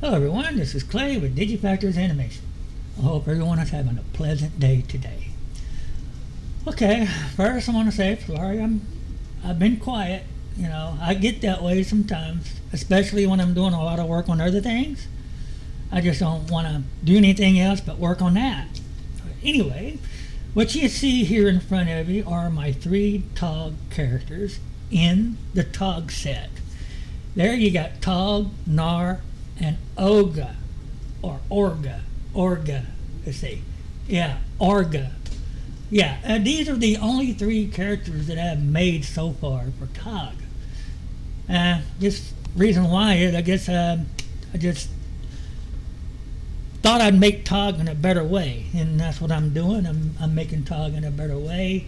Hello everyone, this is Clay with DigiFactors Animation. I hope everyone is having a pleasant day today. Okay, first I want to say sorry I've been quiet. You know, I get that way sometimes, especially when I'm doing a lot of work on other things. I just don't want to do anything else but work on that. Anyway, what you see here in front of you are my 3 Tog characters in the Tog set. There you got Tog, Nar, and Olga, or Orga, let's see. Yeah, Orga. Yeah, these are the only 3 characters that I've made so far for Tog. This reason why is I guess I just thought I'd make Tog in a better way, and that's what I'm doing. I'm making Tog in a better way.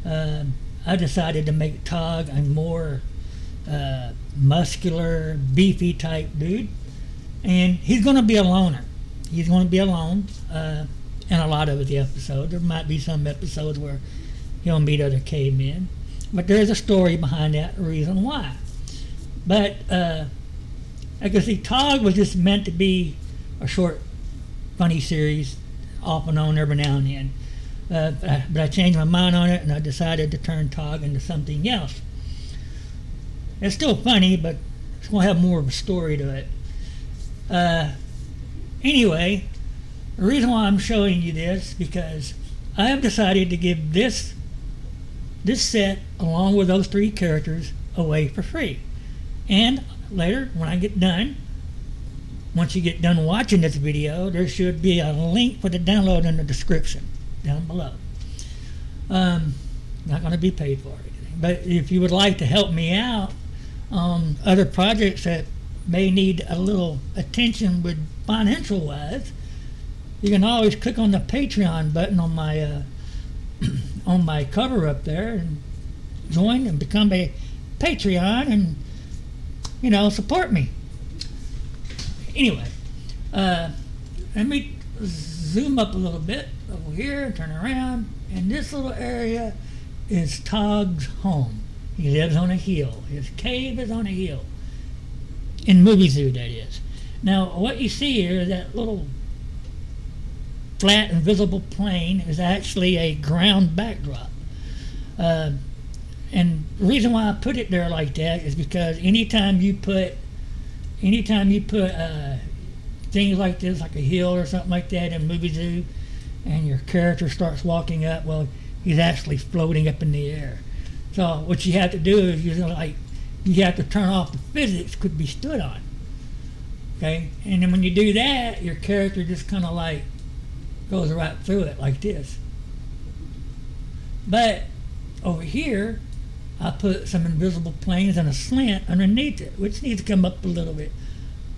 I decided to make Tog a more muscular, beefy type dude. And he's going to be a loner. He's going to be alone in a lot of the episodes. There might be some episodes where he'll meet other cavemen. But there's a story behind that reason why. But I can see Tog was just meant to be a short, funny series off and on every now and then. But I changed my mind on it and I decided to turn Tog into something else. It's still funny, but it's going to have more of a story to it. Anyway, the reason why I'm showing you this because I have decided to give this set along with those 3 characters away for free. And later, when I get done, once you get done watching this video, there should be a link for the download in the description down below. Not going to be paid for or anything, but if you would like to help me out on other projects that may need a little attention with financial wise, you can always click on the Patreon button on my on my cover up there and join and become a Patreon and, you know, support me. Anyway, let me zoom up a little bit over here, turn around, and this little area is Tog's home. He lives on a hill. His cave is on a hill. In Movie Zoo, that is. Now, what you see here, that little flat invisible plane, is actually a ground backdrop. And the reason why I put it there like that is because anytime you put things like this, like a hill or something like that in Movie Zoo, and your character starts walking up, well, he's actually floating up in the air. So what you have to do is you have to turn off the physics could be stood on. Okay? And then when you do that, your character just kind of like goes right through it like this. But over here, I put some invisible planes and a slant underneath it, which needs to come up a little bit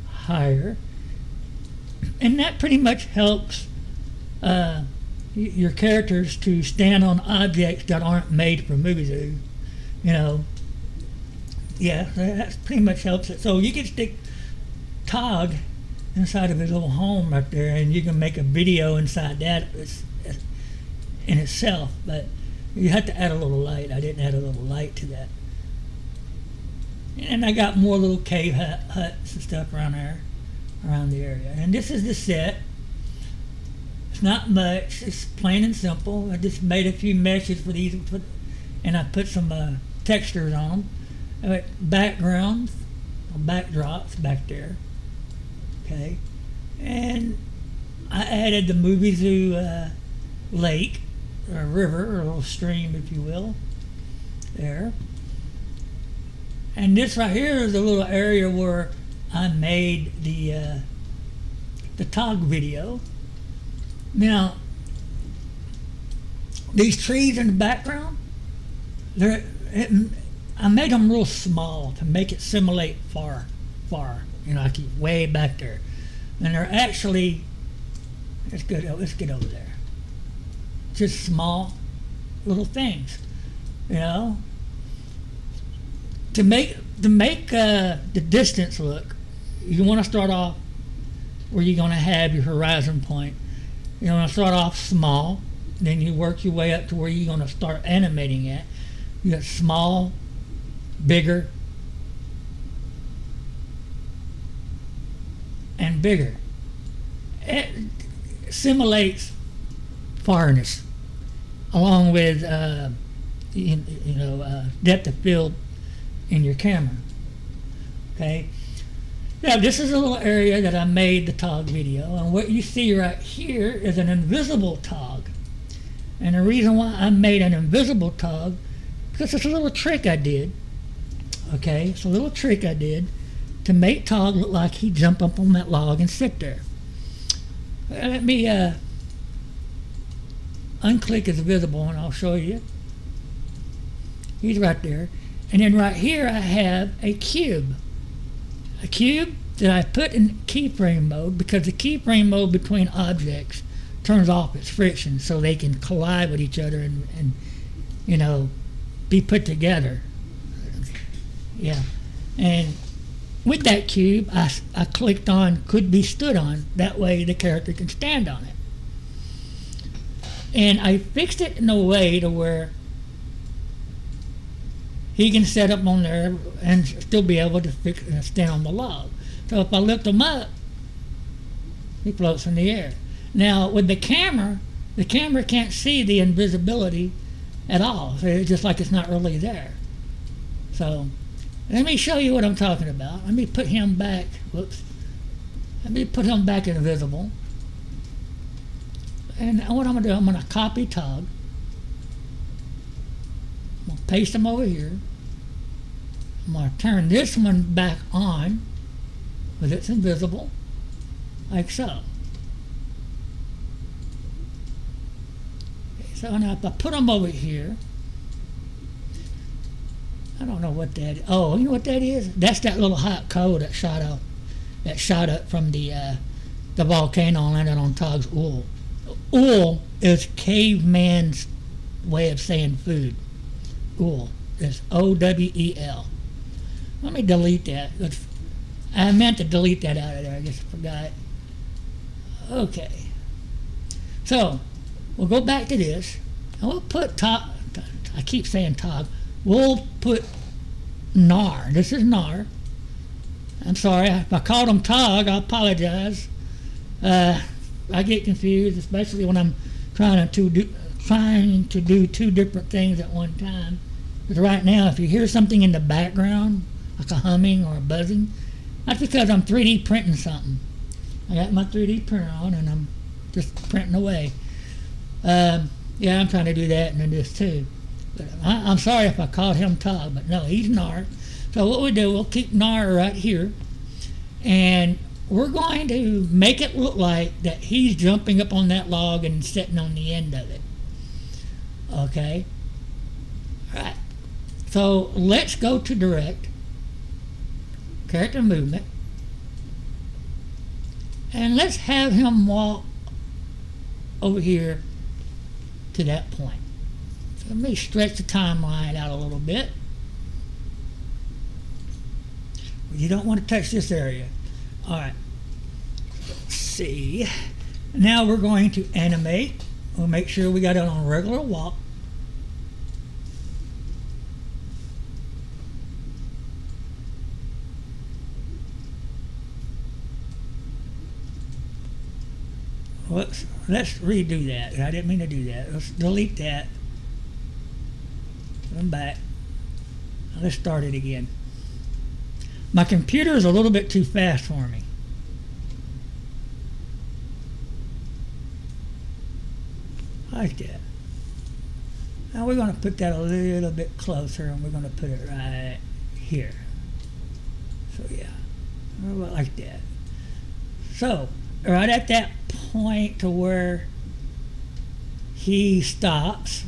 higher. And that pretty much helps your characters to stand on objects that aren't made for Movie Zoo. You know, yeah, that pretty much helps it. So you can stick Tog inside of his little home right there, and you can make a video inside that in itself. But you have to add a little light. I didn't add a little light to that. And I got more little cave huts and stuff around there, around the area. And this is the set. It's not much. It's plain and simple. I just made a few meshes for these, and I put some textures on them. Backgrounds, backdrops back there. Okay, and I added the Movie Zoo lake, or river, or a little stream, if you will, there. And this right here is the little area where I made the Tog video. Now, these trees in the background, I made them real small to make it simulate far, you know, I keep way back there. And they're actually, let's get over there. Just small little things, you know. To make the distance look, you want to start off where you're going to have your horizon point. You want to start off small, then you work your way up to where you're going to start animating at. You got small, bigger, and bigger. It simulates farness along with depth of field in your camera. Okay. Now this is a little area that I made the tog video, and what you see right here is an invisible tog. And the reason why I made an invisible tog, because it's a little trick I did. Okay, it's a little trick I did to make tog look like he'd jump up on that log and sit there. Let me unclick his visible and I'll show you. He's right there. And then right here I have a cube. A cube that I put in keyframe mode because the keyframe mode between objects turns off its friction so they can collide with each other and be put together. Yeah. And with that cube, I clicked on could be stood on. That way the character can stand on it. And I fixed it in a way to where he can set up on there and still be able to stand on the log. So if I lift him up, he floats in the air. Now with the camera can't see the invisibility at all. So it's just like it's not really there. So let me show you what I'm talking about. Let me put him back. Whoops. Let me put him back invisible. And what I'm going to do, I'm going to copy tog. I'm going to paste him over here. I'm going to turn this one back on because it's invisible, like so. Okay, so now if I put him over here, I don't know what that is. Oh, you know what that is? That's that little hot coal that shot up from the volcano and landed on Tog's wool. Wool is caveman's way of saying food. Wool is O-W-E-L. Let me delete that. I meant to delete that out of there. I just forgot. Okay. So we'll go back to this, and we'll put Tog. I keep saying Tog. We'll put Nar. This is Nar. I'm sorry if I called him Tog. I apologize. I get confused, especially when I'm trying to do two different things at one time. Because right now, if you hear something in the background, like a humming or a buzzing, that's because I'm 3D printing something. I got my 3D printer on and I'm just printing away. Yeah, I'm trying to do that and then this too. But I'm sorry if I called him Tog, but no, he's Nar. So what we do, we'll keep Nar right here, and we're going to make it look like that he's jumping up on that log and sitting on the end of it. Okay? All right. So let's go to Direct, Character Movement, and let's have him walk over here to that point. So let me stretch the timeline out a little bit. You don't want to touch this area. All right. Let's see. Now we're going to animate. We'll make sure we got it on a regular walk. Whoops. Let's redo that. I didn't mean to do that. Let's delete that. I'm back. Let's start it again. My computer is a little bit too fast for me. Like that. Now we're going to put that a little bit closer and we're going to put it right here. So yeah, like that. So right at that point to where he stops,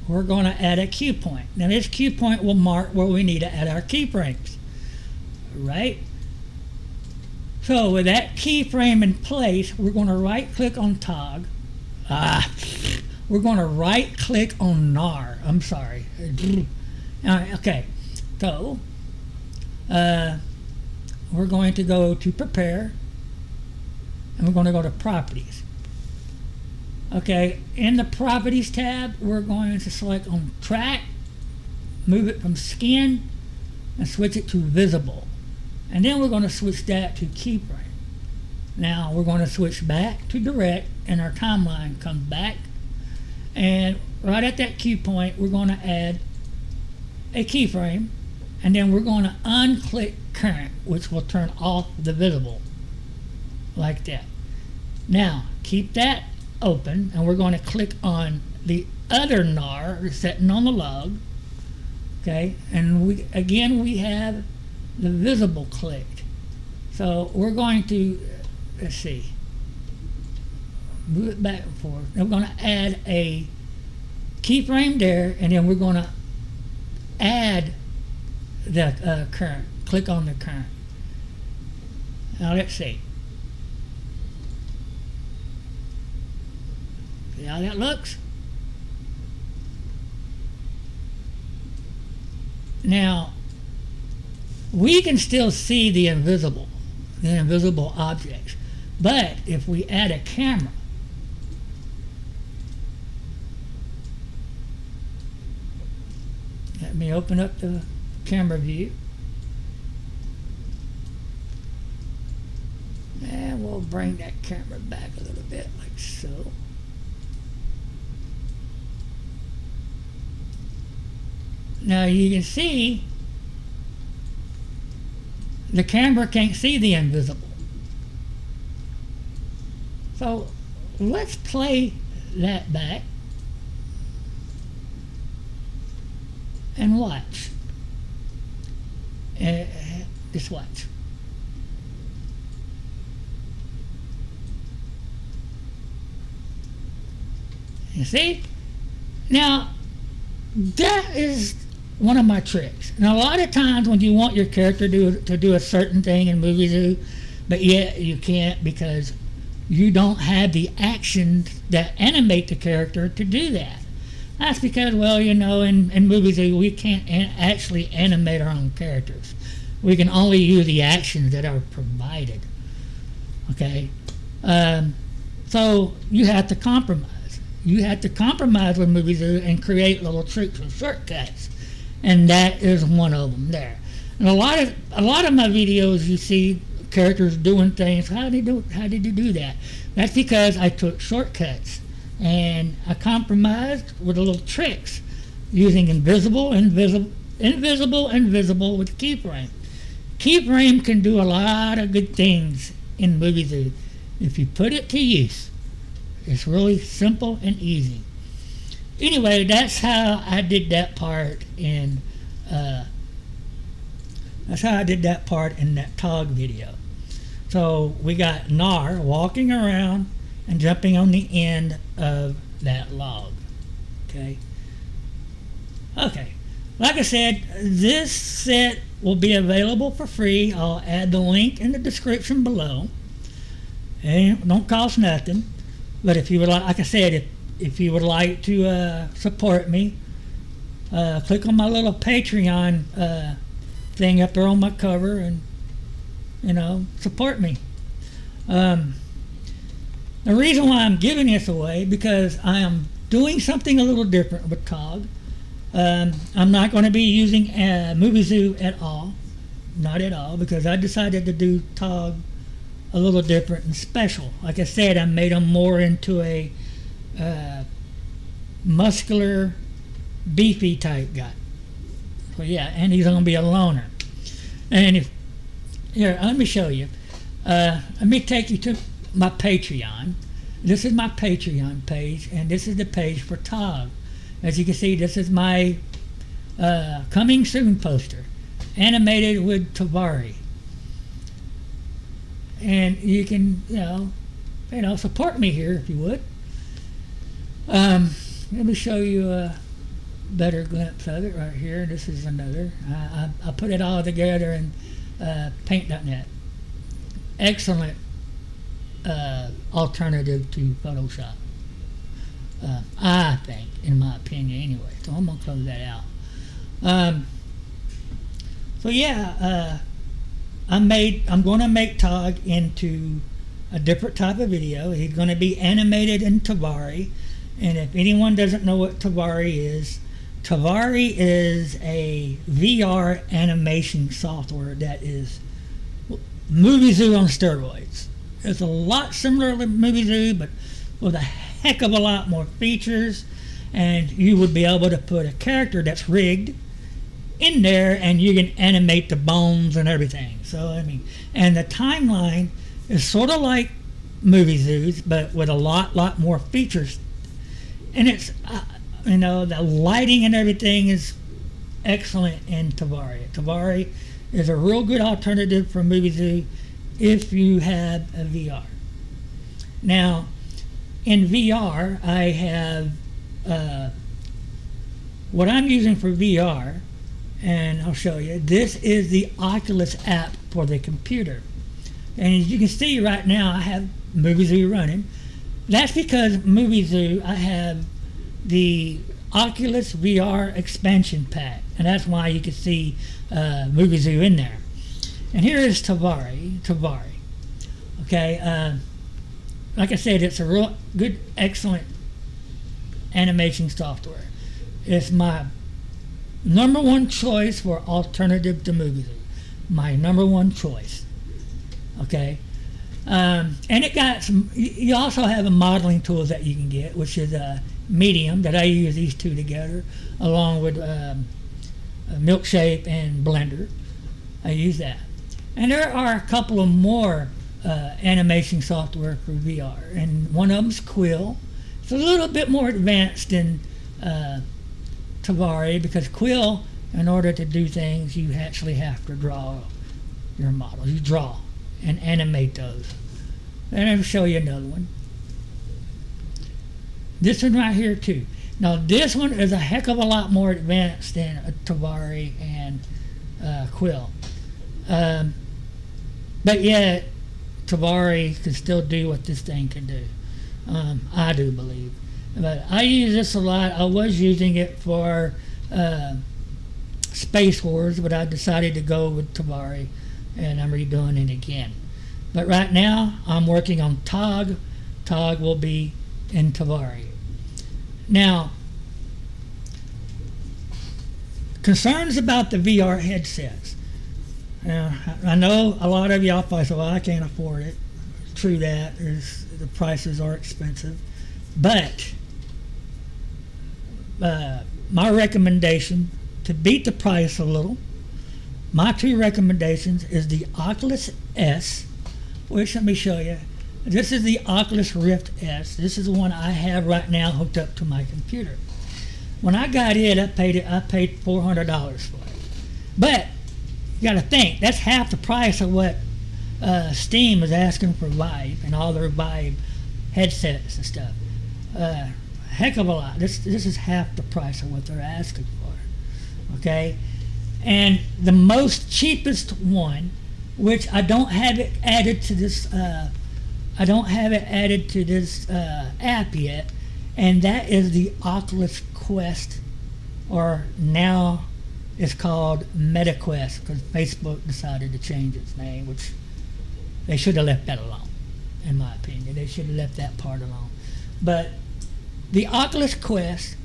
we're going to add a cue point. Now this cue point will mark where we need to add our keyframes. Right? So with that keyframe in place, we're going to right click on Tog. We're going to right click on Nar. I'm sorry. Okay. So we're going to go to Prepare and we're going to go to Properties. Okay, in the Properties tab, we're going to select on Track, move it from Skin, and switch it to Visible. And then we're going to switch that to Keyframe. Now we're going to switch back to direct, and our timeline comes back. And right at that cue point, we're going to add a keyframe, and then we're going to unclick current, which will turn off the visible, like that. Now keep that open, and we're going to click on the other NAR sitting on the log. Okay, and we have the visible clicked. So we're going to, let's see, move it back and forth. And we're going to add a keyframe there, and then we're going to add the current. Click on the current. Now let's see. See how that looks? Now, we can still see the invisible objects, but if we add a camera, let me open up the camera view, and we'll bring that camera back a little bit like so. Now you can see the camera can't see the invisible. So let's play that back and watch. Just watch. You see? Now that is one of my tricks. And a lot of times when you want your character to do a certain thing in movies, but yet you can't because you don't have the actions that animate the character to do that. That's because, well, you know, in movies we can't actually animate our own characters. We can only use the actions that are provided. Okay? So you have to compromise. You have to compromise with movies and create little tricks and shortcuts. And that is one of them there. And a lot of my videos, you see characters doing things. How did you do that? That's because I took shortcuts and I compromised with little tricks using invisible with keyframe. Keyframe can do a lot of good things in movies if you put it to use. It's really simple and easy. Anyway, that's how I did that part in that TOG video. So we got Nar walking around and jumping on the end of that log. Okay. Like I said, this set will be available for free. I'll add the link in the description below. And it don't cost nothing. But if you would like I said, if you would like to support me, click on my little Patreon thing up there on my cover and, you know, support me. The reason why I'm giving this away because I am doing something a little different with TOG. I'm not going to be using MovieZoo at all. Not at all, because I decided to do TOG a little different and special. Like I said, I made them more into a muscular, beefy type guy. So yeah, and he's gonna be a loner. And here, let me show you. Let me take you to my Patreon. This is my Patreon page, and this is the page for TOG. As you can see, this is my coming soon poster, animated with Tvori. And you can, you know, support me here if you would. Let me show you a better glimpse of it right here. This is another. I put it all together in Paint.net. Excellent alternative to Photoshop. I think, in my opinion, anyway. So I'm gonna close that out. So yeah. I'm going to make TOG into a different type of video. He's going to be animated in Tvori. And if anyone doesn't know what Tvori is a VR animation software that is MovieZoo on steroids. It's a lot similar to Movie Zoo, but with a heck of a lot more features. And you would be able to put a character that's rigged in there, and you can animate the bones and everything. So I mean, and the timeline is sort of like Movie Zoos, but with a lot more features. And it's the lighting and everything is excellent in Tvori. Tvori is a real good alternative for Movie Zoo if you have a VR. Now, in VR, I have what I'm using for VR, and I'll show you. This is the Oculus app for the computer. And as you can see right now, I have Movie Zoo running. That's because Movie Zoo, I have the Oculus VR expansion pack, and that's why you can see Movie Zoo in there. And here is Tvori. Okay, like I said, it's a real good, excellent animation software. It's my number one choice for alternative to Movie Zoo. My number one choice. Okay, and it got some. You also have a modeling tools that you can get, which is a Medium, that I use these two together, along with Milkshape and Blender. I use that, and there are a couple of more animation software for VR, and one of them is Quill. It's a little bit more advanced than Tvori, because Quill, in order to do things, you actually have to draw your models. You draw and animate those. And I'll show you another one. This one right here too. Now this one is a heck of a lot more advanced than Tvori and Quill. But yet, Tvori can still do what this thing can do. I do believe. But I use this a lot. I was using it for Space Wars, but I decided to go with Tvori, and I'm redoing it again. But right now, I'm working on Tog. Tog will be in Tvori. Now, concerns about the VR headsets. I know a lot of y'all probably say, well, I can't afford it. True that. The prices are expensive. But my recommendation, to beat the price a little, my two recommendations is the Oculus S, which, let me show you. This is the Oculus Rift S. This is the one I have right now hooked up to my computer. When I got it, I paid $400 for it. But you got to think, that's half the price of what Steam is asking for Vive and all their Vive headsets and stuff. Heck of a lot. This is half the price of what they're asking for. Okay, and the most cheapest one, which I don't have it added to this. I don't have it added to this app yet, and that is the Oculus Quest, or now it's called MetaQuest, because Facebook decided to change its name, which they should have left that alone, in my opinion. They should have left that part alone. But the Oculus Quest,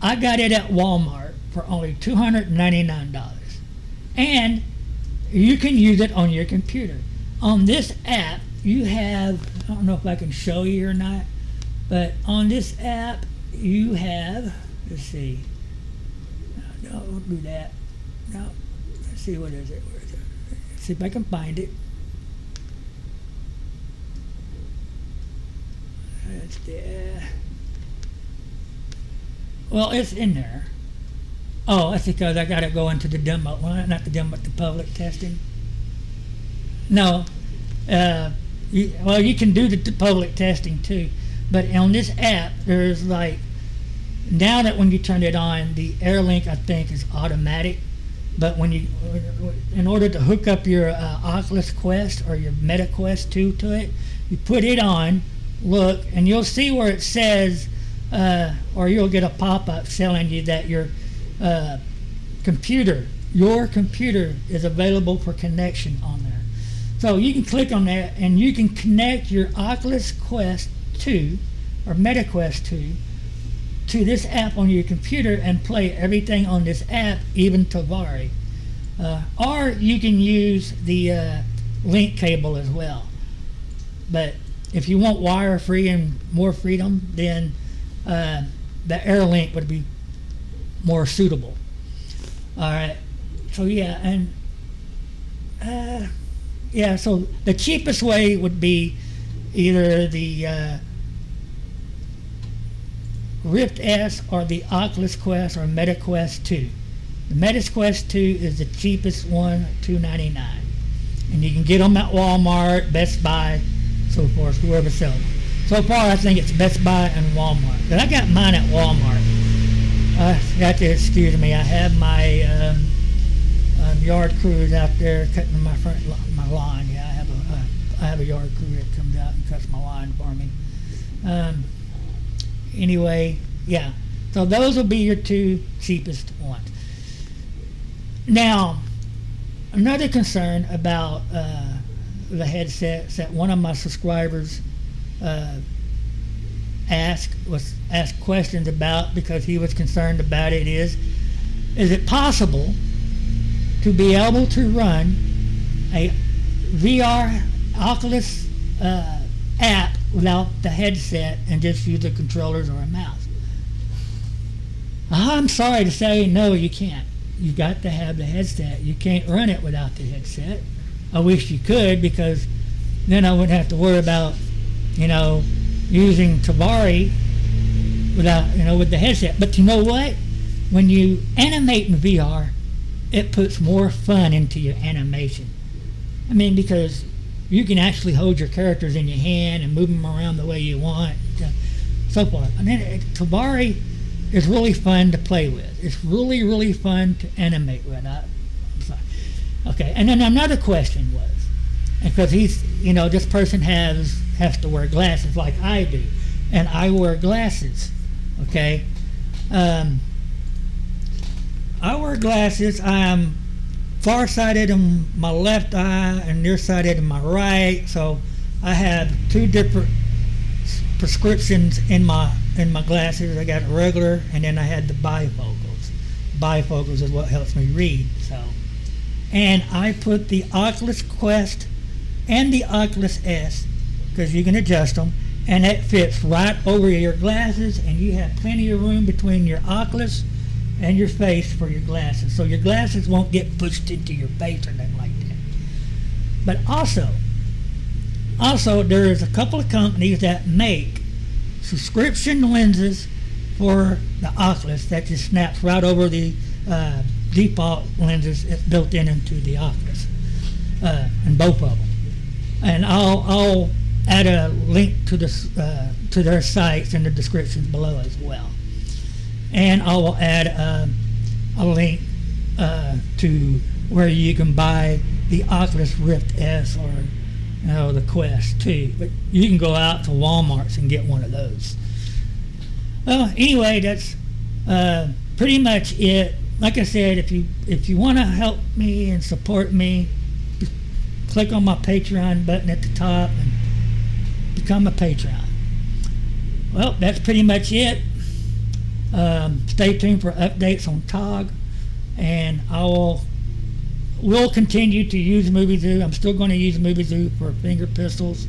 I got it at Walmart for only $299, and you can use it on your computer. On this app, you have, I don't know if I can show you or not, but on this app, you have, let's see, no, don't do that. No, let's see, what is it? Where is it? Let's see if I can find it. That's there. Well, it's in there. Oh, that's because I got to go into the demo. Well, not the demo, but the public testing. No. You can do the public testing too, but on this app, there's like, now that when you turn it on, the AirLink, I think, is automatic. But when you, in order to hook up your Oculus Quest or your MetaQuest 2 to it, you put it on, look, and you'll see where it says, or you'll get a pop-up telling you that your computer is available for connection on there. So you can click on that, and you can connect your Oculus Quest 2 or MetaQuest 2 to this app on your computer and play everything on this app, even Tvori. Or you can use the link cable as well. But if you want wire free and more freedom, then the AirLink would be more suitable. All right. So yeah, and so the cheapest way would be either the Rift S or the Oculus Quest or Meta Quest 2. The Meta Quest 2 is the cheapest one, $299, and you can get them at Walmart, Best Buy, so forth, whoever sells them. So far, I think it's Best Buy and Walmart. But I got mine at Walmart. You have to excuse me. I have my yard crews out there cutting my lawn. Yeah, I have a yard crew that comes out and cuts my lawn for me. Anyway, yeah. So those will be your two cheapest ones. Now, another concern about the headsets that one of my subscribers asked questions about, because he was concerned about it, is it possible to be able to run a VR Oculus app without the headset and just use the controllers or a mouse? I'm sorry to say, no, you can't. You got to have the headset. You can't run it without the headset. I wish you could, because then I wouldn't have to worry about, using Tvori without, with the headset. But you know what? When you animate in VR, it puts more fun into your animation. I mean, because you can actually hold your characters in your hand and move them around the way you want, so forth. And then Tvori is really fun to play with. It's really, really fun to animate with. I'm sorry. Okay, and then another question was, because this person has to wear glasses like I do, and I wear glasses. Okay, I wear glasses. I'm farsighted in my left eye and nearsighted in my right, so I have two different prescriptions in my glasses. I got regular, and then I had the bifocals. Bifocals is what helps me read. So, and I put the Oculus Quest and the Oculus S, because you can adjust them, and it fits right over your glasses, and you have plenty of room between your Oculus and your face for your glasses, so your glasses won't get pushed into your face or nothing like that. But also there is a couple of companies that make subscription lenses for the Oculus that just snaps right over the default lenses that's built into the Oculus, and both of them. And I'll add a link to their sites in the descriptions below as well. And I will add a link to where you can buy the Oculus Rift S or the Quest 2. But you can go out to Walmart's and get one of those. Well, anyway, that's pretty much it. Like I said, if you want to help me and support me, click on my Patreon button at the top and become a Patreon. Well, that's pretty much it. Stay tuned for updates on TOG, and will continue to use MovieZoo. I'm still going to use MovieZoo for finger pistols.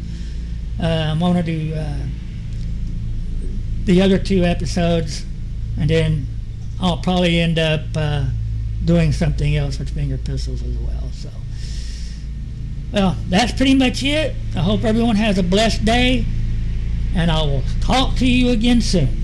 I'm going to do the other 2 episodes, and then I'll probably end up doing something else with finger pistols as well. So, well, that's pretty much it. I hope everyone has a blessed day, and I will talk to you again soon.